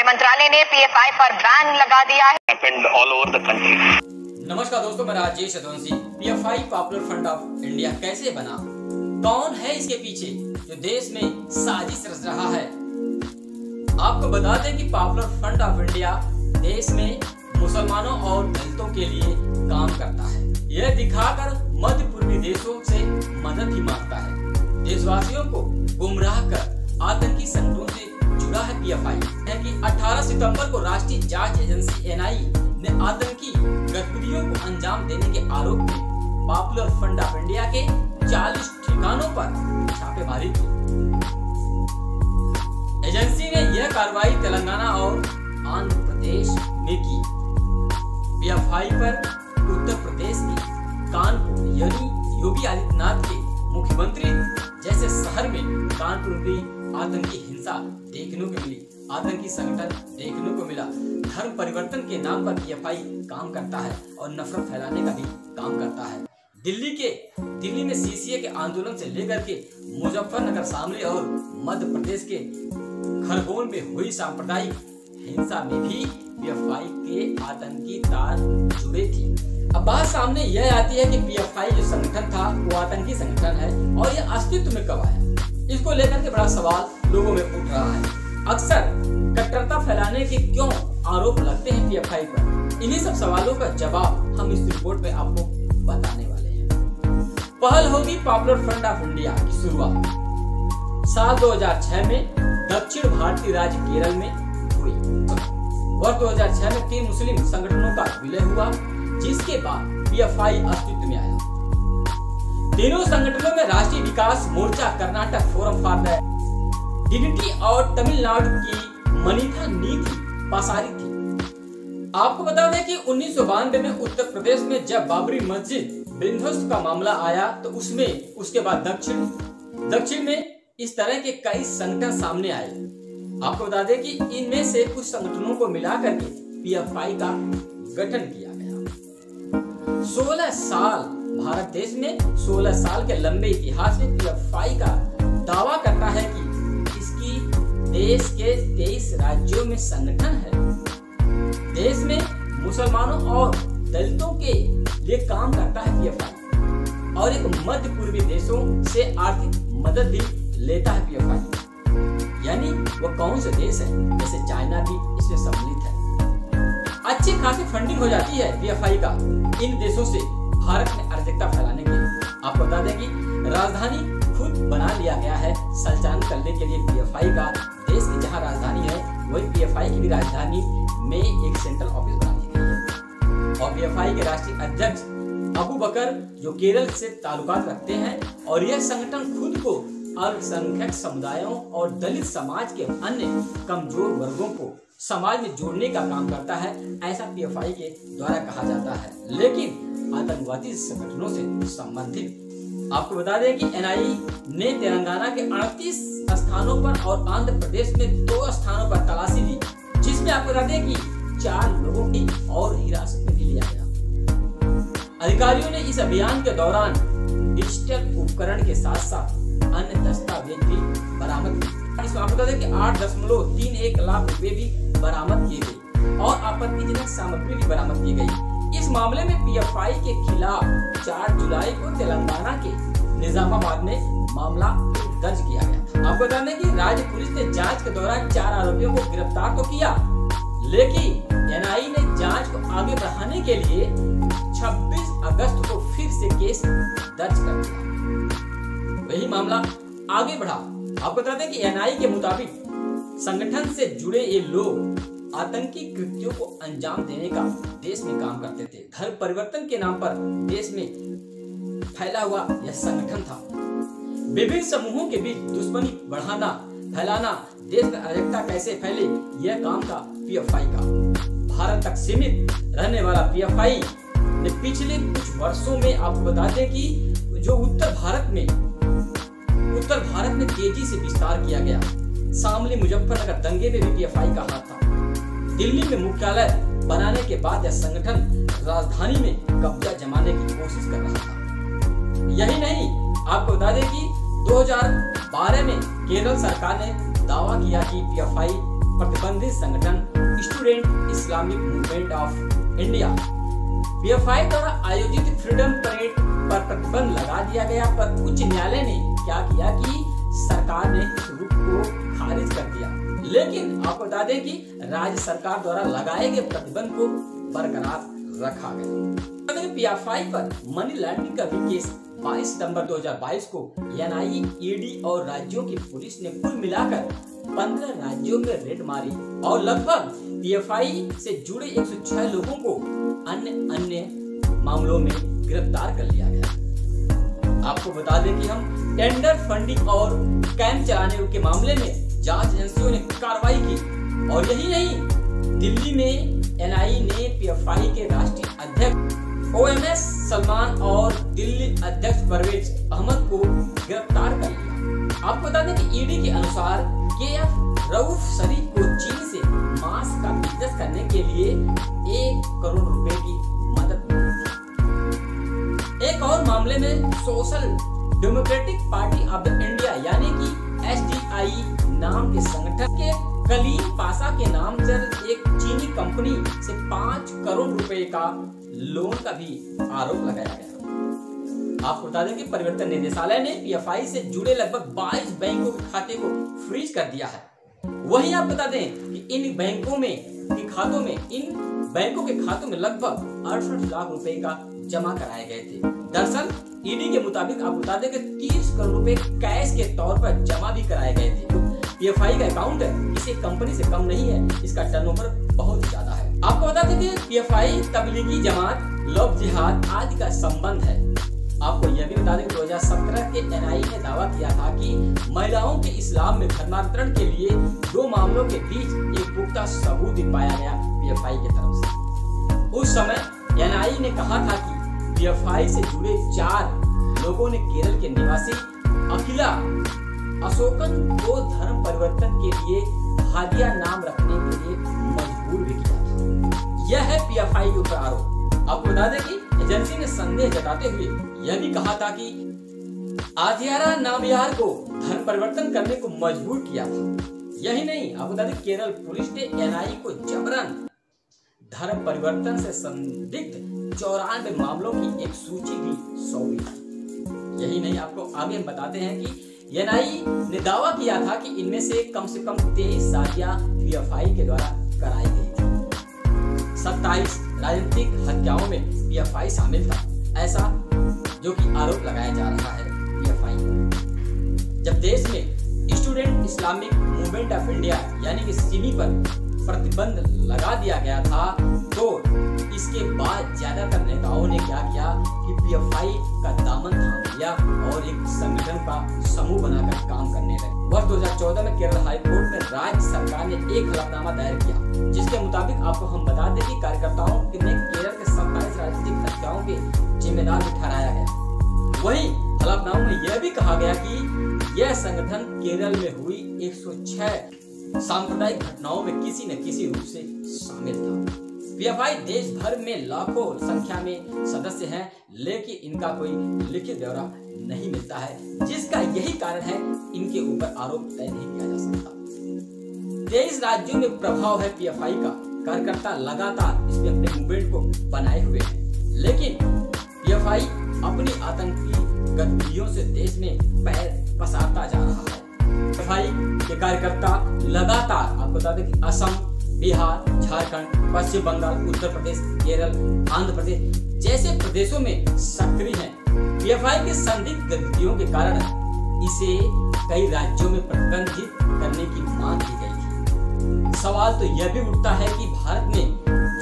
मंत्रालय ने पीएफआई पर बैन लगा दिया है। All over the country. नमस्कार दोस्तों, मैं Rajesh Yaduvanshi. PFI popular front of India कैसे बना, कौन है इसके पीछे जो देश में साजिश रच रहा है। आपको बता दें कि पॉपुलर फ्रंट ऑफ इंडिया देश में मुसलमानों और दलितों के लिए काम करता है। यह दिखाकर मध्य पूर्वी देशों से मदद ही मांगता है। देशवासियों को गुमराह कर आतंकी संगठनों से जुड़ा है। पीएफआई है कि 18 सितंबर को राष्ट्रीय जांच एजेंसी एनआई ने आतंकी गतिविधियों को अंजाम देने के आरोप में पॉपुलर फ्रंट ऑफ इंडिया के 40 ठिकानों पर छापेमारी की। एजेंसी ने यह कार्रवाई तेलंगाना और आंध्र प्रदेश में की। पीएफआई पर उत्तर प्रदेश की कानपुर यानी योगी आदित्यनाथ के मुख्यमंत्री जैसे शहर में कानपुर में आतंकी हिंसा देखने को मिली, आतंकी संगठन देखने को मिला। धर्म परिवर्तन के नाम पर पीएफआई काम करता है और नफरत फैलाने का भी काम करता है। दिल्ली में सीसीए के आंदोलन से लेकर के मुजफ्फरनगर, शामली और मध्य प्रदेश के खरगोन में हुई सांप्रदायिक हिंसा में भी पीएफआई के आतंकी तार जुड़े थे। अब बात सामने यह आती है कि पीएफआई जो संगठन था वो आतंकी संगठन है और यह अस्तित्व में कब आया। इसको लेकर के बड़ा सवाल लोगों में उठ रहा है। अक्सर कट्टरता फैलाने के क्यों आरोप लगते हैं पीएफआई पर। इन्हीं सब सवालों का जवाब हम इस रिपोर्ट में आपको बताने वाले हैं। पहल होगी पॉपुलर फ्रंट ऑफ इंडिया की शुरुआत साल 2006 में दक्षिण भारतीय राज्य केरल में हुई। वर्ष 2006 में 3 मुस्लिम संगठनों का विलय हुआ, जिसके बाद पीएफआई अस्तित्व में आया। तीनों संगठनों में Rashtriya Vikas Morcha, Karnataka forum for the dignity और तमिलनाडु की मनीथा नीति पसारी थी। आपको बता दें कि 1992 में उत्तर प्रदेश में जब बाबरी मस्जिद विध्वंस का मामला आया तो उसके बाद दक्षिण में इस तरह के कई संगठन सामने आए। आपको बता दें कि इनमें से कुछ संगठनों को मिलाकर के पीएफआई का गठन किया गया। 16 साल भारत देश में 16 साल के लंबे इतिहास में पीएफआई का दावा करता है कि इसकी देश के 23 राज्यों में संगठन है। देश में मुसलमानों और दलितों के लिए काम करता है पीएफआई और एक मध्य पूर्वी देशों से आर्थिक मदद भी लेता है पीएफआई। यानी वो कौन से देश है, जैसे चाइना भी इसमें सम्मिलित है। अच्छी खासी फंडिंग हो जाती है पीएफआई का इन देशों से भारत में अराजकता फैलाने के लिए। आपको बता दें कि राजधानी खुद बना लिया गया है संचालन करने के लिए पीएफआई का। देश की जहां राजधानी है वही पीएफआई की भी राजधानी में एक सेंट्रल ऑफिस बना दी गई है। और पीएफआई के राष्ट्रीय अध्यक्ष अबू बकर जो केरल से ताल्लुकात रखते हैं और यह संगठन खुद को अल्पसंख्यक समुदायों और दलित समाज के अन्य कमजोर वर्गों को समाज में जोड़ने का काम करता है, ऐसा पीएफआई के द्वारा कहा जाता है, लेकिन आतंकवादी संगठनों से संबंधित। आपको बता दें कि एनआई ने तेलंगाना के 38 स्थानों पर और आंध्र प्रदेश में 2 स्थानों पर तलाशी ली, जिसमें आपको बता दें कि 4 लोगों की और हिरासत में लिया गया। अधिकारियों ने इस अभियान के दौरान डिजिटल उपकरण के साथ साथ अन्य दस्तावेज भी बरामद किए। इसमें आपको बता दें कि 8.31 लाख रुपए भी बरामद किए गए और आपत्तिजनक सामग्री भी बरामद की गई। इस मामले में पीएफआई के खिलाफ 4 जुलाई को तेलंगाना के निजामाबाद में मामला दर्ज किया गया था। आपको बता दें कि राज्य पुलिस ने जांच के दौरान 4 आरोपियों को गिरफ्तार तो किया, लेकिन एनआई ने जांच को आगे बढ़ाने के लिए 26 अगस्त को फिर से केस दर्ज कर दिया। वही मामला आगे बढ़ा। आपको बता दें कि एनआई के मुताबिक संगठन से जुड़े ये लोग आतंकी कृत्यों को अंजाम देने का देश में काम करते थे। धर्म परिवर्तन के नाम पर देश में फैला हुआ यह संगठन था। विभिन्न समूहों के बीच दुश्मनी बढ़ाना, फैलाना, देश में अराजकता कैसे फैले, यह काम था पीएफआई का। भारत तक सीमित रहने वाला पीएफआई ने पिछले कुछ वर्षों में आपको बता दें कि जो उत्तर भारत में तेजी से विस्तार किया गया। शामली, मुजफ्फरनगर दंगे में भी पीएफआई का हाथ था। दिल्ली में मुख्यालय बनाने के बाद यह संगठन राजधानी में कब्जा जमाने की कोशिश कर रहा था। यही नहीं, आपको बता दें कि 2012 में केरल सरकार ने दावा किया कि पीएफआई प्रतिबंधित संगठन student Islamic movement of India PFI द्वारा आयोजित फ्रीडम परेड पर प्रतिबंध लगा दिया गया, पर उच्च न्यायालय ने क्या किया कि सरकार ने इस रुख को खारिज कर दिया। लेकिन आपको बता दें कि राज्य सरकार द्वारा लगाए गए प्रतिबंध को बरकरार रखा गया। PFI पर मनी लॉन्ड्रिंग का भी केस 22 सितंबर 2022 को NIE, ED और राज्यों की पुलिस ने कुल मिलाकर 15 राज्यों में रेड मारी और लगभग PFI से जुड़े 106 लोगों को अन्य मामलों में गिरफ्तार कर लिया गया। आपको बता दें कि हम टेंडर फंडिंग और कैंप चलाने के मामले में जांच एजेंसियों ने कार्रवाई की और यही नहीं, दिल्ली में NIE ने PFI के राष्ट्रीय अध्यक्ष OMS सलमान और दिल्ली अध्यक्ष परवेज अहमद को गिरफ्तार कर लिया। आपको बता दें कि ED के अनुसार KF रऊफ शरीफ को चीन से मांस का बिजनेस करने के लिए 1 करोड़ रुपए की मदद मिली थी। एक और मामले में social democratic party of India यानी कि SDI नाम के संगठन के कलीम पासा के नाम से एक चीनी कंपनी से 5 करोड़ रुपए का लोन का भी आरोप लगाया गया। आपको बता दें कि परिवर्तन निदेशालय ने PFI से जुड़े लगभग 22 बैंकों के खाते को फ्रीज कर दिया है। वहीं आप बता दें कि इन बैंकों के खातों में लगभग 68 लाख रुपए का जमा कराए गए थे। दरअसल ED के मुताबिक आपको बता दें कि 30 करोड़ रुपए कैश के तौर पर जमा भी कराए गए थे। PFI का अकाउंट किसी कंपनी से कम नहीं है, इसका टर्नओवर बहुत ज्यादा है। आपको बता दें कि PFI तबलीगी जमात, लव जिहाद आदि का संबंध है। आपको यह भी बता दें 2017 के NIE ने दावा किया था कि महिलाओं के इस्लाम में धर्मांतरण के लिए 2 मामलों के बीच एक पुख्ता सबूत पाया गया PFI की तरफ से। उस समय NIE ने कहा था कि PFI से जुड़े 4 लोगों ने केरल के निवासी अखिला अशोकन को धर्म परिवर्तन के लिए हादिया नाम रखने के लिए मजबूर भी किया था। यह है PFI के ऊपर आरोप। आपको बता दें कि एजेंसी ने संदेह जताते हुए यह भी कहा था कि आधियारा नामयार को धर्म परिवर्तन करने को मजबूर किया था। यही नहीं, आपको बता दें केरल पुलिस ने NIE को जबरन धर्म परिवर्तन से संदिग्ध 94 मामलों की एक सूची भी सौंपी थी। यही नहीं, आपको आगे हम बताते हैं कि NIE ने दावा किया था कि इनमें से कम 23 शादियां PFI के द्वारा कराई गई थी। 27 राजनीतिक हत्याओं में PFI शामिल था, ऐसा जो कि आरोप लगाया जा रहा है PFI पर। जब देश में student Islamic movement of India यानी कि SIMI पर प्रतिबंध लगा दिया गया था, तो इसके बाद ज्यादातर नेताओं ने क्या किया कि PFI का दामन थाम लिया और एक संगठन का समूह बनाकर काम करने लगे। वर्ष 2014 में केरल हाई कोर्ट में राज्य सरकार ने एक हलफनामा दायर किया, जिसके मुताबिक आपको हम बता दें कि कार्यकर्ताओं ने केरल के 27 राजनीतिक हत्याओं के जिम्मेदार भी ठहराया गया। वहीं हलफनामे में यह भी कहा गया कि यह संगठन केरल में हुई 106 सांप्रदायिक घटनाओं में किसी न किसी रूप से शामिल था। PFI देश भर में लाखों संख्या में सदस्य हैं, लेकिन इनका कोई लिखित ब्यौरा नहीं मिलता है, जिसका यही कारण है इनके ऊपर आरोप तय नहीं किया जा सकता। 23 राज्यों में प्रभाव है PFI का। कार्यकर्ता लगातार इसमें अपने मूवमेंट को बनाए हुए हैं, लेकिन PFI अपनी आतंकी गतिविधियों से देश में पैर पसारता जा रहा है। PFI के कार्यकर्ता लगातार आपको बता दें कि असम, बिहार, झारखंड, पश्चिम बंगाल, उत्तर प्रदेश, केरल, आंध्र प्रदेश जैसे प्रदेशों में सक्रिय हैं। PFI की संदिग्ध गतिविधियों के कारण इसे कई राज्यों में प्रतिबंधित करने की मांग की गई थी। सवाल तो यह भी उठता है कि भारत में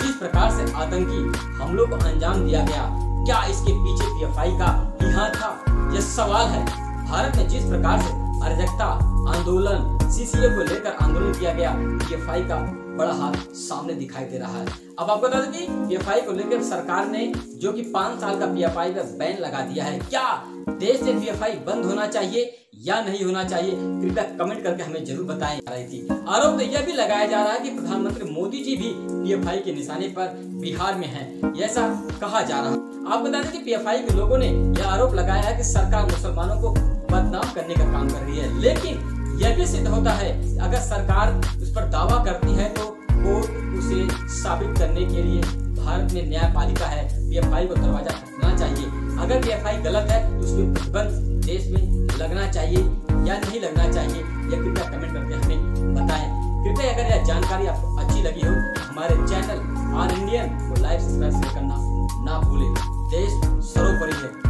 जिस प्रकार से आतंकी हमलों को अंजाम दिया गया, क्या इसके पीछे PFI का ही हाथ था? यह सवाल है। भारत में जिस प्रकार से अराजकता आंदोलन CCA को लेकर आंदोलन किया गया, PFI का बड़ा हाथ सामने दिखाई दे रहा है। अब आपको बता दें कि PFI को लेकर सरकार ने जो कि 5 साल का PFI पर बैन लगा दिया है। क्या देश से PFI बंद होना चाहिए या नहीं होना चाहिए? कृपया कमेंट करके हमें जरूर बताएं। आरोप तो यह भी लगाया जा रहा है कि प्रधानमंत्री मोदी जी भी PFI के निशाने पर बिहार में हैं, ऐसा कहा जा रहा है। आप बता दें कि PFI के लोगों ने यह आरोप लगाया है कि सरकार मुसलमानों को बदनाम करने का काम कर रही है, लेकिन यह भी सिद्ध होता है अगर सरकार पर दावा करती है तो कोर्ट उसे साबित करने के लिए भारत में न्यायपालिका है, पीएफआई को दरवाजा खटखटाना चाहिए। अगर पीएफआई गलत है तो उसमें प्रतिबंध देश में लगना चाहिए या नहीं लगना चाहिए, यह कृपया कमेंट करके हमें बताएं। कृपया अगर यह जानकारी आपको अच्छी लगी हो तो हमारे चैनल ऑन इंडियन को लाइक सब्सक्राइब करना ना भूलें। देश सर्वोपरि है।